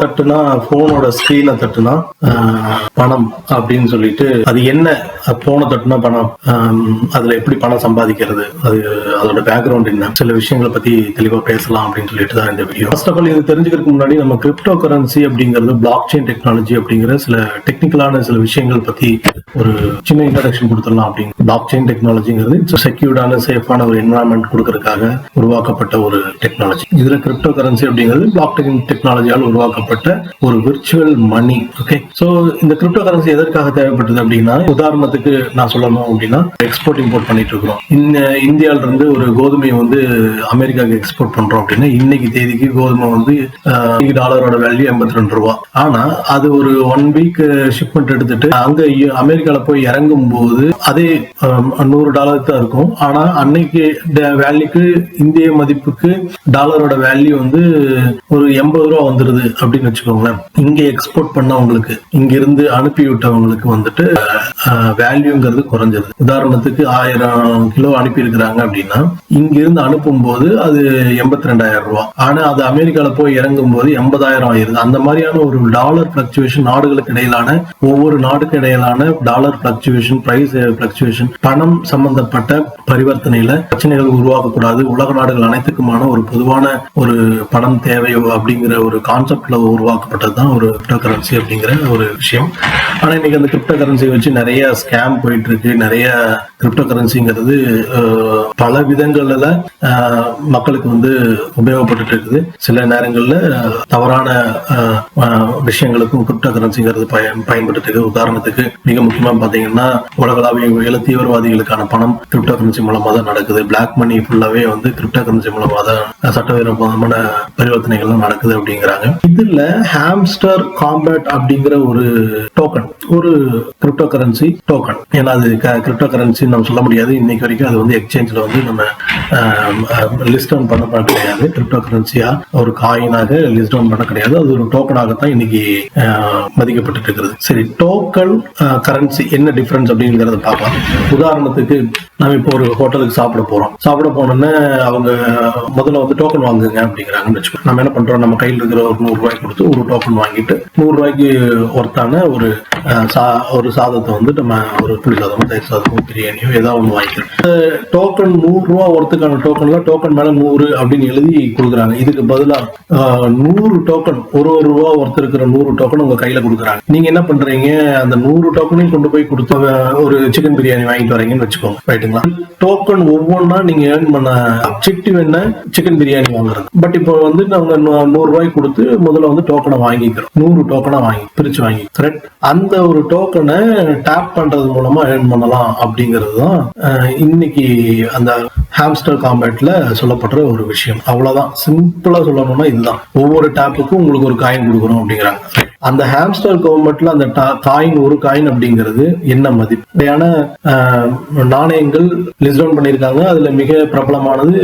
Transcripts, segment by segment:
தட்டுனா போனோட ஸ்கிரீனை தட்டுனா பணம் அப்படின்னு சொல்லிட்டு, அது என்ன போனை தட்டுனா பணம், அதுல எப்படி பணம் சம்பாதிக்கிறது, அது அதோட பேக்ரவுண்ட் என்ன, சில விஷயங்களை பத்தி தெளிவா பேசலாம் அப்படின்னு சொல்லிட்டு தான் இந்த வீடியோ. ஃபர்ஸ்ட் ஆஃப் ஆல் இது தெரிஞ்சுக்கிறதுக்கு முன்னாடி நம்ம கிரிப்டோ கரன்சி அப்படிங்கிறது, பிளாக் செயின் டெக்னாலஜி அப்படிங்கிற சில டெக்னிக்கலான சில விஷயங்கள் பத்தி ஒரு சின்ன இன்ட்ரடக்ஷன் கொடுத்துடலாம். அப்படின்னு பிளாக் செயின் டெக்னாலஜிங்கிறது செக்யூர்டான சேஃபான ஒரு என்வரான்மெண்ட் கொடுக்கறதுக்காக உருவாக்கப்பட்ட ஒரு டெக்னாலஜி. இதுல கிரிப்டோ கரன்சி அப்படிங்கிறது பிளாக் செயின் டெக்னாலஜியால் உருவாக்கப்பட்ட ஒரு விர்ச்சுவல் மணி. ஓகே, சோ இந்த கிரிப்டோ கரன்சி எதற்காக தேவைப்பட்டது அப்படின்னா, உதாரணத்துக்கு நான் சொல்லணும் அப்படின்னா, எக்ஸ்போர்ட் இம்போர்ட் பண்ணிட்டு இருக்கிறோம். இந்தியாவில இருந்து ஒரு கோதுமையை வந்து அமெரிக்காவுக்கு எக்ஸ்போர்ட் பண்றோம் அப்படின்னா, இன்னைக்கு தேதிக்கு கோதுமை வந்து டாலரோட வேல்யூ 82 ரூபா. ஆனா அது ஒரு 1 வீக் ஷிப்மெண்ட் எடுத்துட்டு அங்க அமெரிக்கால போய் இறங்கும் போது அதே $100 தான் இருக்கும். ஆனா அன்னைக்கு வேல்யூக்கு, இந்திய மதிப்புக்கு டாலரோட வேல்யூ வந்து ஒரு 80 ரூபா வந்துருது அப்படின்னு வச்சுக்கோங்களேன். இங்க எக்ஸ்போர்ட் பண்ணவங்களுக்கு, இங்க இருந்து அனுப்பி விட்டவங்களுக்கு வந்துட்டு வேல்யூங்கிறது குறைஞ்சது. உதாரணத்துக்கு 1000 கிலோ அனுப்பி இருக்கிறாங்க அப்படின்னா, இங்க இருந்து அனுப்பும் போது அது 82,000 ரூபாய். ஆனா அது அமெரிக்கால போய் இறங்கும் போது 80,000 ஆயிருது. அந்த மாதிரியான ஒரு டாலர் பிளக்சுவேஷன், நாடுகளுக்கு இடையிலான, ஒவ்வொரு நாடுக்கு இடையிலான டாலர் பிளக்சுவேஷன், பிரைஸ் பிளக்சுவேஷன், பணம் சம்பந்தப்பட்ட பரிவர்த்தனையில பிரச்சனைகள் உருவாக்கக்கூடாது, உலக நாடுகள் அனைத்துக்குமான ஒரு பொதுவான ஒரு பணம் தேவை அப்படிங்கிற ஒரு கான்செப்ட்ல உருவாக்கப்பட்டதுதான் ஒரு கிரிப்டோ கரன்சி அப்படிங்கிற ஒரு விஷயம். ஆனா இன்னைக்கு அந்த கிரிப்டோ கரன்சியை வச்சு நிறைய ஸ்கேம் போயிட்டு இருக்கு. நிறைய கிரிப்டோ கரன்சிங்கிறது பல விதங்கள்ல மக்களுக்கு வந்து உபயோகப்பட்டு இருக்குது. சில நேரங்கள்ல தவறான விஷயங்களுக்கும் கிரிப்டோ கரன்சிங்கிறது பயன்பட்டு இருக்கு. உதாரணத்துக்கு மிக முக்கியமா பாத்தீங்கன்னா, உலகளாவிய தீவிரவாதிகளுக்கான பணம் கிரிப்டோ கரன்சி மூலமா தான் நடக்குது. பிளாக் மணி ஃபுல்லாவே வந்து கிரிப்டோ கரன்சி மூலமா தான் சட்டவிரோதமான பரிவர்த்தனைகள் நடக்குது அப்படிங்கிறாங்க. இதுல ஹாம்ஸ்டர் காம்பேட் அப்படிங்கிற ஒரு டோக்கன், ஒரு கிரிப்டோ கரன்சி டோக்கன். ஏன்னா அது கிரிப்டோ கரன்சி நம்ம சொல்ல முடியாது. இன்னைக்கு வரைக்கும் அது வந்து எக்ஸ்சேஞ்சில் வந்து நம்ம லிஸ்ட் டவுன் பண்ண கிடையாது. கிரிப்டோ கரன்சியா ஒரு காயினாக லிஸ்ட் டவுன் பண்ண கிடையாது. அது ஒரு டோக்கனாகத்தான் இன்னைக்கு மதிக்கப்பட்டு இருக்கிறது. சரி, டோக்கன் கரன்சி என்ன டிஃபரன்ஸ் அப்படிங்கிறத பார்க்கலாம். உதாரணத்துக்கு நம்ம இப்போ ஒரு ஹோட்டலுக்கு சாப்பிட போனோம்னா அவங்க முதல்ல வந்து டோக்கன் வாங்குங்க அப்படிங்கிறாங்கன்னு வச்சுக்கோ. நம்ம என்ன பண்றோம், நம்ம கையில் இருக்கிற ஒரு 100 ரூபாய் கொடுத்து ஒரு டோக்கன் வாங்கிட்டு 100 ரூபாய்க்கு ஒருத்தான ஒரு சாதத்தை வந்து நம்ம ஒரு புளி சாதமோ, தயிர் சாதமோ, பிரியாணியோ ஏதாவது ஒன்று வாங்கிக்கிறோம். டோக்கன் 100 ரூபா ஒருத்துக்கான டோக்கன்ல டோக்கன் மேல 100 அப்படின்னு எழுதி கொடுக்குறாங்க. இதுக்கு பதிலா 100 டோக்கன், ஒரு ரூபா ஒருத்தர் இருக்கிற 100 டோக்கன் உங்க கையில கொடுக்குறாங்க. நீங்க என்ன பண்றீங்க, அந்த 100 டோக்கனையும் கொண்டு போய் கொடுத்து ஒரு சிக்கன் பிரியாணி வாங்கிட்டு வரீங்கன்னு வச்சுக்கோங்க, ரைட்டுங்களா? டோக்கன் ஒவ்வொன்றா நீங்க ஏர்ன் பண்ண அப்ஜெக்டிவ் என்ன, சிக்கன் பிரியாணி வாங்குறது. பட் இப்போ வந்து நாங்க 100 ரூபாய் கொடுத்து முதல்ல வந்து டோக்கனை வாங்கிக்கிறோம். 100 டோக்கனா பிரிச்சு வாங்கி, கரெக்ட்? அந்த ஒரு டோக்கனை டேப் பண்றது மூலமா ஏர்ன் பண்ணலாம் அப்படிங்கிறது தான் இன்னைக்கு அந்த ஹாம்ஸ்டர் காம்பேட்ல சொல்லப்படுற ஒரு விஷயம். அவ்வளவுதான், சிம்பிளா சொல்லணும்னா இதுதான். ஒவ்வொரு டேப்புக்கும் உங்களுக்கு ஒரு காயின் கொடுக்குறோம் அப்படிங்கிறாங்க. அந்த ஹாம்ஸ்டர் கவர்மெண்ட்ல அந்த காயின், ஒரு காயின் அப்படிங்கிறது என்ன மதிப்பான நாணயங்கள் லிஸ்ட் டவுன் பண்ணியிருக்காங்க. அதுல மிக பிரபலமானது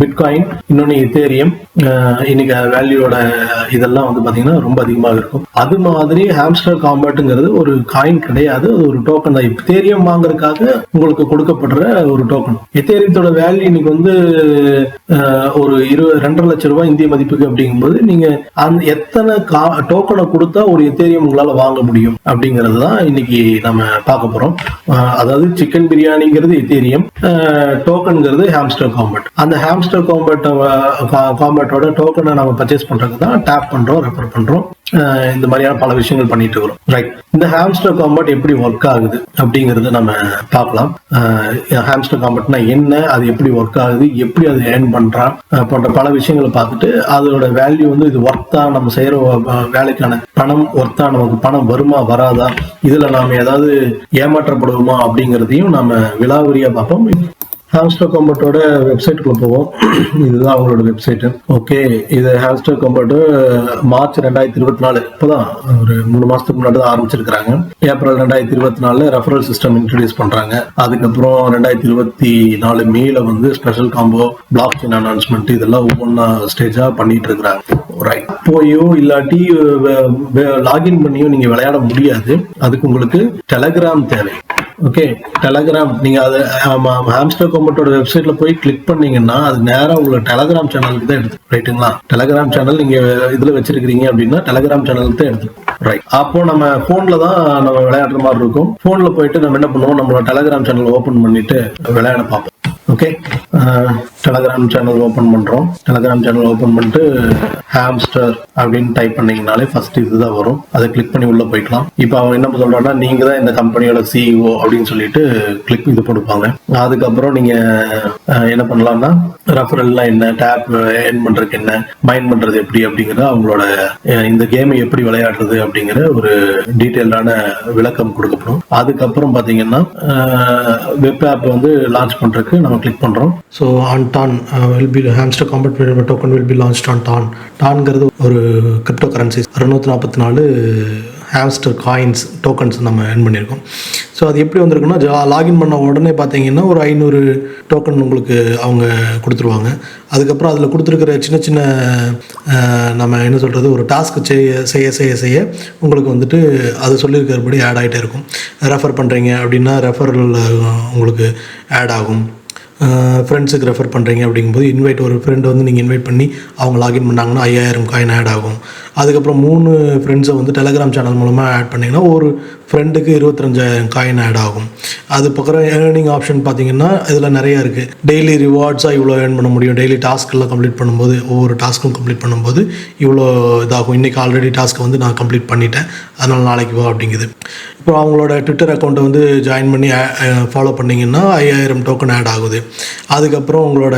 பிட்காயின், இன்னொன்னு எத்தேரியம். இன்னைக்கு வேல்யூட இதெல்லாம் வந்து பாத்தீங்கன்னா ரொம்ப அதிகமாக இருக்கும். அது மாதிரி ஹாம்ஸ்டர் காம்பேட்ங்கிறது ஒரு காயின் கிடையாது, அது ஒரு டோக்கன் தான். எத்தேரியம் வாங்குறதுக்காக உங்களுக்கு கொடுக்கப்படுற ஒரு டோக்கன். எத்தேரியத்தோட வேல்யூ இன்னைக்கு வந்து ஒரு 2.5 லட்சம் ரூபாய் இந்திய மதிப்புக்கு அப்படிங்கும்போது, நீங்க அந்த எத்தனை டோக்கனை கொடுத்தா ஒரு எத்தேரியம் உங்களால வாங்க முடியும் அப்படிங்கிறது தான் இன்னைக்கு நம்ம பார்க்க போறோம். அதாவது சிக்கன் பிரியாணிங்கிறது எத்தேரியம், டோக்கன்ங்கிறது ஹாம்ஸ்டர் காம்பேட். அந்த ஹாம்ஸ்டர் காம்பேட்டோட டோக்கனை நம்ம பர்ச்சேஸ் பண்றதுக்கு தான் டேப் பண்றோம், ரெஃபர் பண்றோம். இந்த மாதிரியான பல விஷயங்கள் பண்ணிட்டு வரும், ரைட்? இந்த ஹாம்ஸ்டர் காம்பேட் எப்படி ஒர்க் ஆகுது அப்படிங்கறத நம்ம பார்க்கலாம். ஹாம்ஸ்டர் காம்பேட்னா என்ன, அது எப்படி ஒர்க் ஆகுது, எப்படி அது ஏர்ன் பண்றான் போன்ற பல விஷயங்களை பார்த்துட்டு, அதோட வேல்யூ வந்து இது ஒர்த்தா, நம்ம செய்யற வேலைக்கான பணம் ஒர்த்தா, நமக்கு பணம் வருமா வராதா, இதுல நாம ஏதாவது ஏமாற்றப்படுவோமா அப்படிங்கிறதையும் நம்ம விலாவரியா பார்ப்போம். ஹாம்ஸ்டர் காம்பேட்டோட வெப்சைட்டுக்குள்ள போவோம். இதுதான் அவங்களோட வெப்சைட். ஓகே, இது ஹாம்ஸ்டர் காம்பேட் மார்ச் 2024, இப்போதான் ஒரு 3 மாசத்துக்கு முன்னாடி தான் ஆரம்பிச்சிருக்காங்க. ஏப்ரல் 2024 ரெஃபரல் சிஸ்டம் இன்ட்ரோடியூஸ் பண்றாங்க. அதுக்கப்புறம் 2024 மேல வந்து special combo, block chain announcement, இதெல்லாம் ஒவ்வொன்றா ஸ்டேஜா பண்ணிட்டு இருக்கிறாங்க. ரைட், போயோ இல்லாட்டி லாகின் பண்ணியோ நீங்க விளையாட முடியாது. அதுக்கு உங்களுக்கு டெலகிராம் தேவை. ஓகே, டெலகிராம் நீங்க அதை ஹாம்ஸ்டர் காம்பட்டோட வெப்சைட்ல போய் கிளிக் பண்ணீங்கன்னா அது நேரம் உங்களுக்கு டெலகிராம் சேனலுக்கு தான் எடுத்து, ரைட்டுங்களா? டெலகிராம் சேனல் நீங்க இதுல வச்சிருக்கீங்க அப்படின்னா டெலகிராம் சேனலுக்கு தான் எடுத்து, ரைட். அப்போ நம்ம போன்ல தான் நம்ம விளையாடுற மாதிரி இருக்கும். போன்ல போயிட்டு நம்ம என்ன பண்ணுவோம், நம்மளோட டெலகிராம் சேனல் ஓபன் பண்ணிட்டு விளையாட பார்ப்போம். ஓகே, டெலகிராம் சேனல் ஓபன் பண்றோம். டெலகிராம் சேனல் ஓபன் பண்ணிட்டு ஹாம்ஸ்டர் அப்படின்னு டைப் பண்ணீங்கனாலே ஃபர்ஸ்ட் இதுதான் வரும். அதை கிளிக் பண்ணி உள்ள போய்க்கலாம். இப்போ அவன் என்ன சொல்றான்னா, நீங்க தான் இந்த கம்பெனியோட சிஇஓ அப்படின்னு சொல்லிட்டு கிளிக் இது கொடுப்பாங்க. அதுக்கப்புறம் நீங்க என்ன பண்ணலாம்னா, ரெஃபரல்லாம் என்ன, டேப் என் பண்றதுக்கு என்ன, மைண்ட் பண்றது எப்படி அப்படிங்கிற அவங்களோட இந்த கேமை எப்படி விளையாடுறது அப்படிங்கிற ஒரு டீட்டெயிலான விளக்கம் கொடுக்கப்படும். அதுக்கப்புறம் பாத்தீங்கன்னா வெப் ஆப் வந்து லான்ச் பண்றதுக்கு நம்ம கிளிக் பண்றோம். So on TON will be Hamster Kombat token will be launched on TON. டான்ங்கிறது ஒரு crypto currency. 644 Hamster coins tokens நம்ம எர்ன் பண்ணியிருக்கோம். ஸோ அது எப்படி வந்திருக்குன்னா, லாகின் பண்ண உடனே பார்த்தீங்கன்னா ஒரு 500 டோக்கன் உங்களுக்கு அவங்க கொடுத்துருவாங்க. அதுக்கப்புறம் அதில் கொடுத்துருக்கிற சின்ன சின்ன நம்ம என்ன சொல்கிறது, ஒரு டாஸ்க் செய்ய செய்ய செய்ய உங்களுக்கு வந்துட்டு அது சொல்லியிருக்கிறபடி ஆட் ஆகிட்டே இருக்கும். ரெஃபர் பண்ணுறீங்க அப்படின்னா ரெஃபரில் உங்களுக்கு ஆட் ஆகும். ஃப்ரெண்ட்ஸுக்கு ரெஃபர் பண்ணுறீங்க அப்படிங்கும்போது இன்வைட், ஒரு ஃப்ரெண்டை வந்து நீங்கள் இன்வைட் பண்ணி அவங்க லாகின் பண்ணாங்கன்னா 5000 காயின் ஆட் ஆகும். அதுக்கப்புறம் 3 ஃப்ரெண்ட்ஸை வந்து டெலகிராம் சேனல் மூலமாக ஆட் பண்ணிங்கன்னா ஒரு ஃப்ரெண்டுக்கு 25,000 காயின் ஆட் ஆகும். அது பக்கம் ஏர்னிங் ஆப்ஷன் பார்த்தீங்கன்னா இதில் நிறையா இருக்குது. டெய்லி ரிவார்ட்ஸாக இவ்வளோ ஏர்ன் பண்ண முடியும். டெய்லி டாஸ்க்கெல்லாம் கம்ப்ளீட் பண்ணும்போது, ஒவ்வொரு டாஸ்க்கும் கம்ப்ளீட் பண்ணும்போது இவ்வளோ இதாகும். இன்றைக்கி ஆல்ரெடி டாஸ்க்கை வந்து நான் கம்ப்ளீட் பண்ணிட்டேன், அதனால் நாளைக்கு வா அப்படிங்குது. இப்போ அவங்களோட ட்விட்டர் அக்கௌண்ட்டை வந்து ஜாயின் பண்ணி ஃபாலோ பண்ணிங்கன்னா 5000 டோக்கன் ஆட் ஆகுது. அதுக்கப்புறம் உங்களோட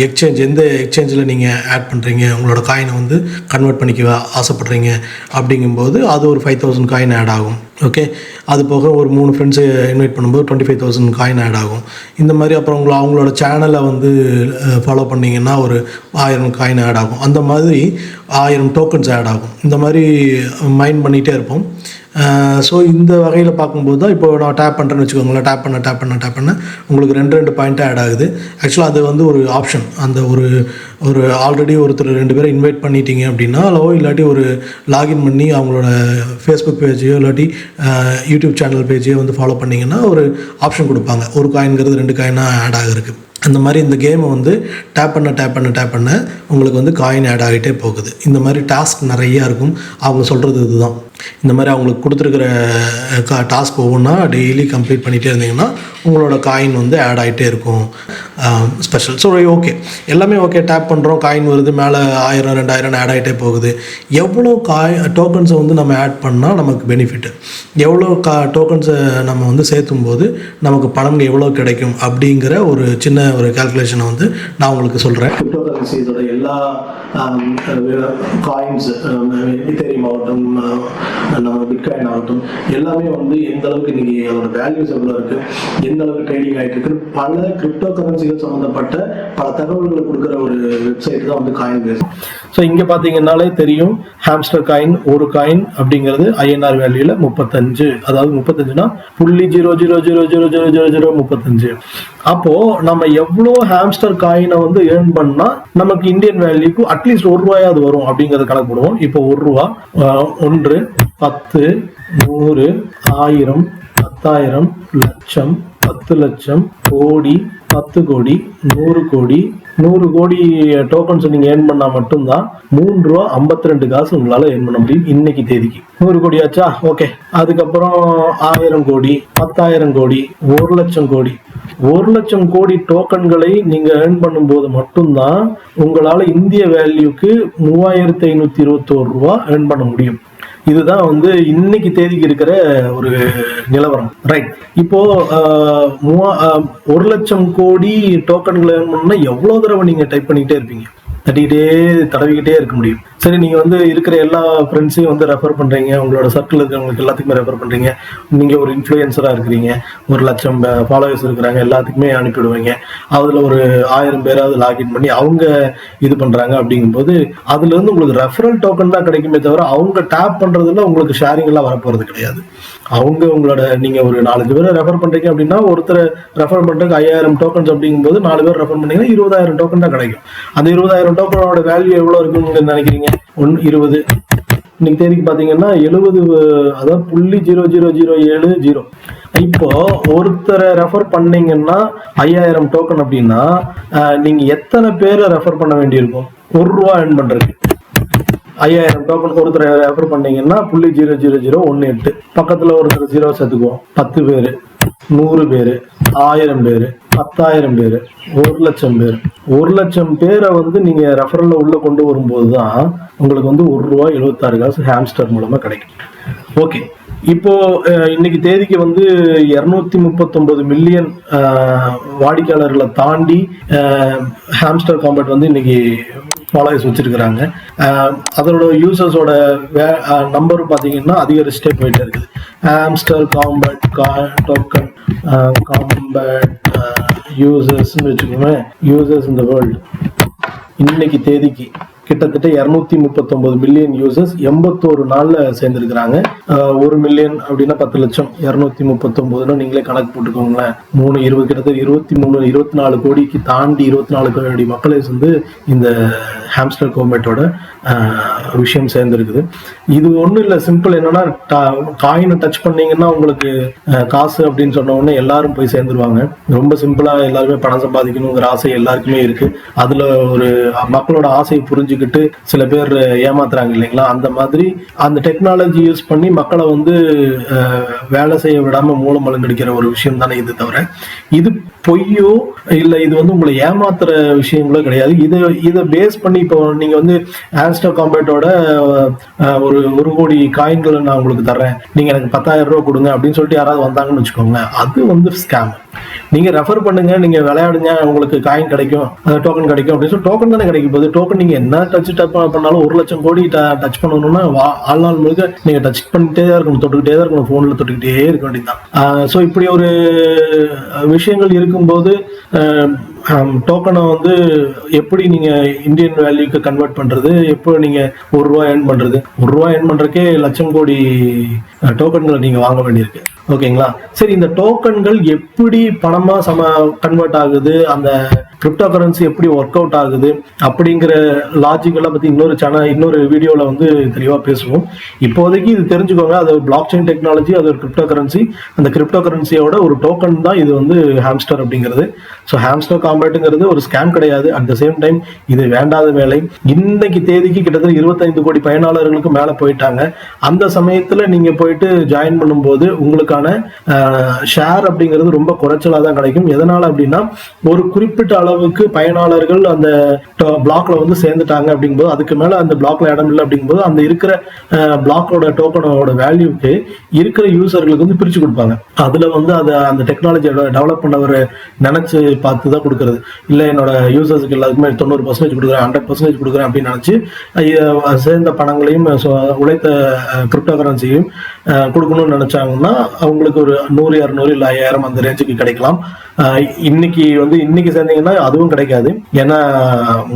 எக்ஸ்சேஞ்ச், எந்த எக்ஸ்சேஞ்சில் நீங்கள் ஆட் பண்ணுறீங்க, உங்களோட காயினை வந்து கன்வெர்ட் பண்ணிக்க ஆசைப்பட்றீங்க அப்படிங்கும்போது அது ஒரு 5000 காயின் ஆட் ஆகும். ஓகே, அது போக ஒரு 3 ஃப்ரெண்ட்ஸை இன்வைட் பண்ணும்போது 25,000 காயின் ஆட் ஆகும். இந்த மாதிரி அப்புறம் அவங்களோட சேனலை வந்து ஃபாலோ பண்ணிங்கன்னா ஒரு 1000 காயின் ஆட் ஆகும். அந்த மாதிரி 1000 டோக்கன்ஸ் ஆட் ஆகும். இந்த மாதிரி மைண்ட் பண்ணிகிட்டே இருப்போம். ஸோ இந்த வகையில் பார்க்கும்போது தான் இப்போ நான் டேப் பண்ணுறேன்னு வச்சுக்கோங்களேன், டேப் பண்ண உங்களுக்கு 2 பாயிண்ட்டாக ஆட் ஆகுது. ஆக்சுவலாக அது வந்து ஒரு ஆப்ஷன். அந்த ஒரு ஆல்ரெடி ஒருத்தர் 2 பேரை இன்வைட் பண்ணிட்டீங்க அப்படின்னா, இல்லாட்டி ஒரு லாகின் பண்ணி அவங்களோட ஃபேஸ்புக் பேஜையோ இல்லாட்டி யூடியூப் சேனல் பேஜையோ வந்து ஃபாலோ பண்ணிங்கன்னா ஒரு ஆப்ஷன் கொடுப்பாங்க. ஒரு காயின்கிறது 2 காயினாக ஆட் ஆகிருக்கு. அந்த மாதிரி இந்த கேமை வந்து டேப் பண்ண உங்களுக்கு வந்து காயின் ஆட் ஆகிட்டே போகுது. இந்த மாதிரி டாஸ்க் நிறையா இருக்கும். அவங்க சொல்கிறது இதுதான். இந்த மாதிரி அவங்களுக்கு கொடுத்துருக்கிற டாஸ்க் ஒவ்வொன்றா டெய்லி கம்ப்ளீட் பண்ணிகிட்டே இருந்தீங்கன்னா உங்களோட காயின் வந்து ஆட் ஆகிட்டே இருக்கும். ஸ்பெஷல். ஸோ ஓகே, எல்லாமே ஓகே. டேப் பண்ணுறோம், காயின் வருது, மேலே 1000 2000 ஆட் ஆகிட்டே போகுது. எவ்வளோ டோக்கன்ஸை வந்து நம்ம ஆட் பண்ணால் நமக்கு பெனிஃபிட்டு, எவ்வளோ டோக்கன்ஸை நம்ம வந்து சேர்த்தும் போது நமக்கு பணம் எவ்வளோ கிடைக்கும் அப்படிங்கிற ஒரு சின்ன ஒரு கால்குலேஷனை வந்து நான் உங்களுக்கு சொல்கிறேன். கிரிப்டோ கரன்சிஸோட எல்லா காயின்ஸ், ஈத்தேரியம் ஆகட்டும், நம்ம பிட்காயின் ஆகட்டும், எல்லாமே வந்து எந்த அளவுக்கு இன்னைக்கு அதோட வேல்யூஸ் எவ்வளோ இருக்கு, எந்த அளவுக்கு ட்ரேடிங் ஆகிட்டு இருக்கு, பல கிரிப்டோ கரன்சிகள் சம்மந்தப்பட்ட பல தகவல்களை கொடுக்குற ஒரு வெப்சைட் தான் வந்து காயின் பேஸ். ஸோ இங்கே பார்த்தீங்கன்னாலே தெரியும், ஹாம்ஸ்டர் காயின் ஒரு காயின் அப்படிங்கிறது INR வேல்யூல 35, அதாவது 35னா 0.000000035. அப்போ நம்ம எவ்வளோ ஹாம்ஸ்டர் காயினை வந்து ஏர்ன் பண்ணா நமக்கு இந்தியன் வேல்யூக்கு அட்லீஸ்ட் ₹1 வரும் அப்படிங்கறத கணக்கு போடுவோம். இப்போ ₹1 1 10 100 1000 10,000 லட்சம் 10 லட்சம் கோடி 10 கோடி 100 கோடி 100 கோடி டோக்கன்ஸ் நீங்க ஏர்ன் பண்ணா மட்டும்தான் ₹3.52 உங்களால ஏர்ன் பண்ண முடியும் இன்னைக்கு தேதிக்கு. 100 கோடி ஆச்சா? ஓகே. அதுக்கப்புறம் 1000 கோடி 10,000 கோடி 1 லட்சம் கோடி 1 லட்சம் கோடி டோக்கன்களை நீங்க ஏர்ன் பண்ணும்போது மட்டும்தான் உங்களால இந்திய வேல்யூக்கு ₹3,521 ஏர்ன் பண்ண முடியும். இதுதான் வந்து இன்னைக்கு தேதிக்கு இருக்கிற ஒரு நிலவரம், ரைட்? இப்போ 1 லட்சம் கோடி டோக்கன்களை ஏர்ன் பண்ணா எவ்வளவு தடவை நீங்க டைப் பண்ணிக்கிட்டே இருப்பீங்க, தடவிக்கிட்டே இருக்க முடியும். சரி, நீங்க வந்து இருக்கிற எல்லா ஃப்ரெண்ட்ஸையும் வந்து ரெஃபர் பண்றீங்க, உங்களோட சர்க்கிள் இருக்கிறவங்களுக்கு எல்லாத்துக்குமே ரெஃபர் பண்றீங்க. நீங்க ஒரு இன்ஃப்ளூயன்சரா இருக்கிறீங்க, 1 லட்சம் ஃபாலோவர்ஸ் இருக்கிறாங்க, எல்லாத்துக்குமே அனுப்பிவிடுவீங்க. அதுல ஒரு 1000 பேராவது லாகின் பண்ணி அவங்க இது பண்றாங்க. அப்படிங்கும்போது அதுல இருந்து உங்களுக்கு ரெஃபரல் டோக்கன் தான் கிடைக்குமே தவிர அவங்க டேப் பண்றதுல உங்களுக்கு ஷேரிங் எல்லாம் வரப்போறது கிடையாது. உங்களோட நீங்க ஒரு 4 பேரை ரெஃபர் பண்றீங்க அப்படின்னா, ஒருத்தர் ரெஃபர் பண்றதுக்கு 5000 டோக்கன்ஸ் அப்படிங்கும்போது 4 பேர் ரெஃபர் பண்ணீங்கன்னா 20,000 டோக்கன் தான் கிடைக்கும். அந்த 20,000 டோக்கனோட வேல்யூ எவ்வளவு இருக்குன்னு நினைக்கிறீங்க? 20 இன்னைக்கு தேதிக்கு பாத்தீங்கன்னா 70, அதாவது 0.00070. இப்போ ஒருத்தரை ரெஃபர் பண்ணீங்கன்னா 5000 டோக்கன் அப்படின்னா நீங்க எத்தனை பேரை ரெஃபர் பண்ண வேண்டியிருக்கும்? ₹1 earn பண்றதுக்கு 5000 டோக்கன் ஒருத்தரை ரெஃபர் பண்ணீங்கன்னா 0.00018 பக்கத்துல ஒருத்தர் 0 சேர்த்துக்குவோம். 10 பேரு, 100 பேரு, 1000 பேரு, 10,000 பேரு, 1,00,000 பேர். 1,00,000 பேரை வந்து நீங்க ரெஃபரல்ல உள்ள கொண்டு வரும்போதுதான் உங்களுக்கு வந்து ₹1.76 ஹாம்ஸ்டர் மூலமா கிடைக்கும். ஓகே, இப்போ இன்னைக்கு தேதிக்கு வந்து 239 மில்லியன் வாடிக்கையாளர்களை தாண்டி ஹாம்ஸ்டர் காம்பேட் வந்து இன்னைக்கு ஃபாலோவர்ஸ் வச்சிருக்கிறாங்க. அதோட யூசர்ஸோட நம்பர் பார்த்தீங்கன்னா அதிகரிச்சுட்டே போயிட்டு இருக்குது. ஹாம்ஸ்டர் காம்பேட் டோக்கன் காம்பேட் யூசர்ஸ்ன்னு வச்சுக்கோங்க, யூசர்ஸ் இந்த வேர்ல்டு இன்னைக்கு தேதிக்கு கிட்டத்தட்ட 239 மில்லியன் யூசர்ஸ் 81 நாள்ல சேர்ந்திருக்கிறாங்க. 1 மில்லியன் அப்படின்னா 10 லட்சம், 239 நீங்களே கணக்கு போட்டுக்கோங்களேன். 3 கிட்டத்தட்ட 24 கோடிக்கு தாண்டி 24 கோடி மக்களை வந்து இந்த ஹாம்ஸ்டர் காம்பேட்டோட விஷயம் சேர்ந்துருக்குது. இது ஒன்றும் இல்லை, சிம்பிள். என்னன்னா காயினை டச் பண்ணீங்கன்னா உங்களுக்கு காசு அப்படின்னு சொன்ன உடனே எல்லாரும் போய் சேர்ந்துருவாங்க. ரொம்ப சிம்பிளா எல்லாருமே பணம் சம்பாதிக்கணுங்கிற ஆசை எல்லாருக்குமே இருக்கு. அதுல ஒரு மக்களோட ஆசையை புரிஞ்சுக்கிட்டு சில பேர் ஏமாத்துறாங்க இல்லைங்களா? அந்த மாதிரி அந்த டெக்னாலஜி யூஸ் பண்ணி மக்களை வந்து வேலை செய்ய விடாம மூலம் மலங்கடிக்கிற ஒரு விஷயம் தானே இது. தவிர இது பொய்யோ இல்லை இது வந்து உங்களை ஏமாத்துற விஷயங்களோ கிடையாது. இதை பேஸ் பண்ணி இப்போ நீங்க வந்து ஹாம்ஸ்டர் காம்பேட்டோட ஒரு 1 கோடி காயின்களை நான் உங்களுக்கு தர்றேன், நீங்க எனக்கு 10,000 ரூபா கொடுங்க அப்படின்னு சொல்லிட்டு யாராவது வந்தாங்கன்னு வச்சுக்கோங்க, அது வந்து ஸ்கேம். நீங்க ரெஃபர் பண்ணுங்க, நீங்க விளையாடுங்க, உங்களுக்கு காயின் கிடைக்கும், டோக்கன் கிடைக்கும் அப்படின்னு சொல்லி டோக்கன் தானே கிடைக்கும் போது. டோக்கன் நீங்க என்ன டச் பண்ணாலும் 1,00,000 கோடி டச் பண்ணணும்னா வாழ்நாள் முழுக்க நீங்க டச் பண்ணிட்டே தான் இருக்கணும், தொட்டுக்கிட்டே தான் இருக்கணும், போன்ல தொட்டுக்கிட்டே இருக்க வேண்டியதுதான். ஸோ இப்படி ஒரு விஷயங்கள் இருக்கும்போது டோக்கனை வந்து எப்படி நீங்க இந்தியன் வேல்யூக்கு கன்வெர்ட் பண்றது, எப்போ நீங்க ₹1 ஏர்ன் பண்றது? ₹1 ஏர்ன் பண்றதுக்கே லட்சம் கோடி டோக்கன்களை நீங்க வாங்க வேண்டியிருக்கு. ஓகேங்களா? சரி, இந்த டோக்கன்கள் எப்படி பணமா கன்வெர்ட் ஆகுது, அந்த கிரிப்டோ கரன்சி எப்படி ஒர்க் அவுட் ஆகுது அப்படிங்கிற லாஜிக்கெல்லாம் பத்தி இன்னொரு வீடியோல வந்து தெளிவா பேசுவோம். இப்போதைக்கு இது தெரிஞ்சுக்கோங்க, அது பிளாக் செயின் டெக்னாலஜி, அது ஒரு கிரிப்டோ கரன்சி. அந்த கிரிப்டோ கரன்சியோட ஒரு டோக்கன் தான் இது வந்து ஹாம்ஸ்டர் அப்படிங்கிறது. ஸோ ஹாம்ஸ்டர் காம்பேட்டுங்கிறது ஒரு ஸ்கேம் கிடையாது. அட் த சேம் டைம் இது வேண்டாத வேலை. இன்னைக்கு தேதிக்கு கிட்டத்தட்ட 25 கோடி பயனாளர்களுக்கு மேல போயிட்டாங்க. அந்த சமயத்துல நீங்க போயிட்டு ஜாயின் பண்ணும்போது உங்களுக்கான ஷேர் அப்படிங்கிறது ரொம்ப குறைச்சலா தான் கிடைக்கும். எதனால அப்படின்னா ஒரு குறிப்பிட்ட அளவுக்கு பயனாளர்கள் அந்த பிளாக்ல வந்து சேர்ந்துட்டாங்க அப்படிங்கும்போது, அதுக்கு மேல அந்த பிளாக்ல இடம் இல்லை அப்படிங்கும்போது அந்த இருக்கிற பிளாக்கோட டோக்கனோட வேல்யூக்கு இருக்கிற யூசர்களுக்கு வந்து பிரிச்சு கொடுப்பாங்க. அதுல வந்து அந்த டெக்னாலஜியோட டெவலப் பண்ணவர் நினைச்சு பார்த்து தான் கொடுக்கறது. இல்ல என்னோட யூசர்ஸுக்கு எல்லாருக்குமே 90% கொடுக்குறேன், 100% கொடுக்குறேன் அப்படின்னு நினைச்சு சேர்ந்த பணங்களையும் உழைத்த கிரிப்டோ கரன்சியும் கொடுக்கணும்னு நினைச்சாங்கன்னா அவங்களுக்கு ஒரு 100, 200 இல்லை 5000 அந்த ரேஞ்சுக்கு கிடைக்கலாம். இன்னைக்கு சேர்ந்தீங்கன்னா அதுவும் கிடைக்காது. ஏன்னா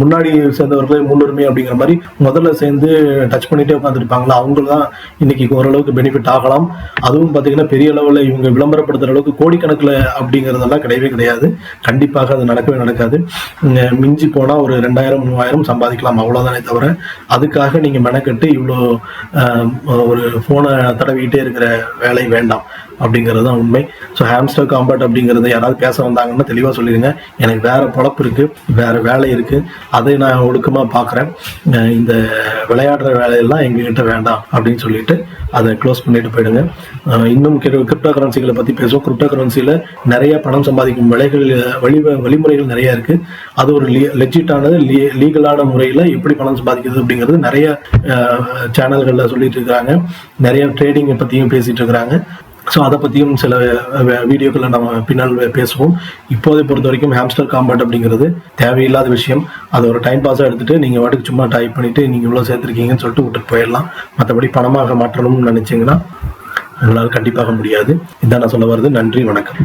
முன்னாடி சேர்ந்தவர்களே முன்னுரிமை அப்படிங்கிற மாதிரி முதல்ல சேர்ந்து டச் பண்ணிட்டே உட்காந்துருப்பாங்களா, அவங்க தான் இன்னைக்கு ஓரளவுக்கு பெனிஃபிட் ஆகலாம். அதுவும் பார்த்தீங்கன்னா பெரிய அளவில் இவங்க விளம்பரப்படுத்துற அளவுக்கு கோடிக்கணக்கில் அப்படிங்கிறதெல்லாம் கிடையவே கிடையாது. கண்டிப்பாக அது நடக்கவே நடக்காது. மிஞ்சி போனால் ஒரு 2000, 3000 சம்பாதிக்கலாம், அவ்வளோதானே தவிர அதுக்காக நீங்கள் மெனக்கட்டு இவ்வளோ ஒரு ஃபோனை தடவிக்கிட்டே இருக்கிற வேலை வேண்டாம் அப்படிங்கிறது தான் உண்மை. ஸோ ஹாம்ஸ்டர் காம்பேட் அப்படிங்கிறத யாராவது பேச வந்தாங்கன்னா தெளிவாக சொல்லிடுங்க. எனக்கு வேற பொழப்பு இருக்கு, வேற வேலை இருக்கு, அதை நான் ஒழுக்கமாக பார்க்குறேன். இந்த விளையாடுற வேலையெல்லாம் எங்ககிட்ட வேண்டாம் அப்படின்னு சொல்லிட்டு அதை க்ளோஸ் பண்ணிட்டு போயிடுங்க. இன்னும் கிரிப்டோ கரன்சிகளை பற்றி பேசுவோம். கிரிப்டோ கரன்சியில் நிறைய பணம் சம்பாதிக்கும் வழிமுறைகள் நிறைய இருக்கு. அது ஒரு லெஜிட்டானது லீகலான முறையில் எப்படி பணம் சம்பாதிக்கிறது அப்படிங்கிறது நிறைய சேனல்களில் சொல்லிட்டு இருக்கிறாங்க. நிறைய ட்ரேடிங்கை பற்றியும் பேசிட்டு இருக்கிறாங்க. ஸோ அதை பற்றியும் சில வீடியோக்களை நம்ம பின்னால் பேசுவோம். இப்போதை பொறுத்த வரைக்கும் ஹாம்ஸ்டர் காம்பேட் அப்படிங்கிறது தேவையில்லாத விஷயம். அதை ஒரு டைம் பாஸாக எடுத்துகிட்டு நீங்கள் வாட்டுக்கு சும்மா டைப் பண்ணிவிட்டு நீங்கள் இவ்வளோ சேர்த்துருக்கீங்கன்னு சொல்லிட்டு விட்டுட்டு போயிடலாம். மற்றபடி பணமாக மாற்றணும்னு நினச்சிங்கன்னா உங்களால் கண்டிப்பாக முடியாது. இதான் நான் சொல்ல வருது. நன்றி, வணக்கம்.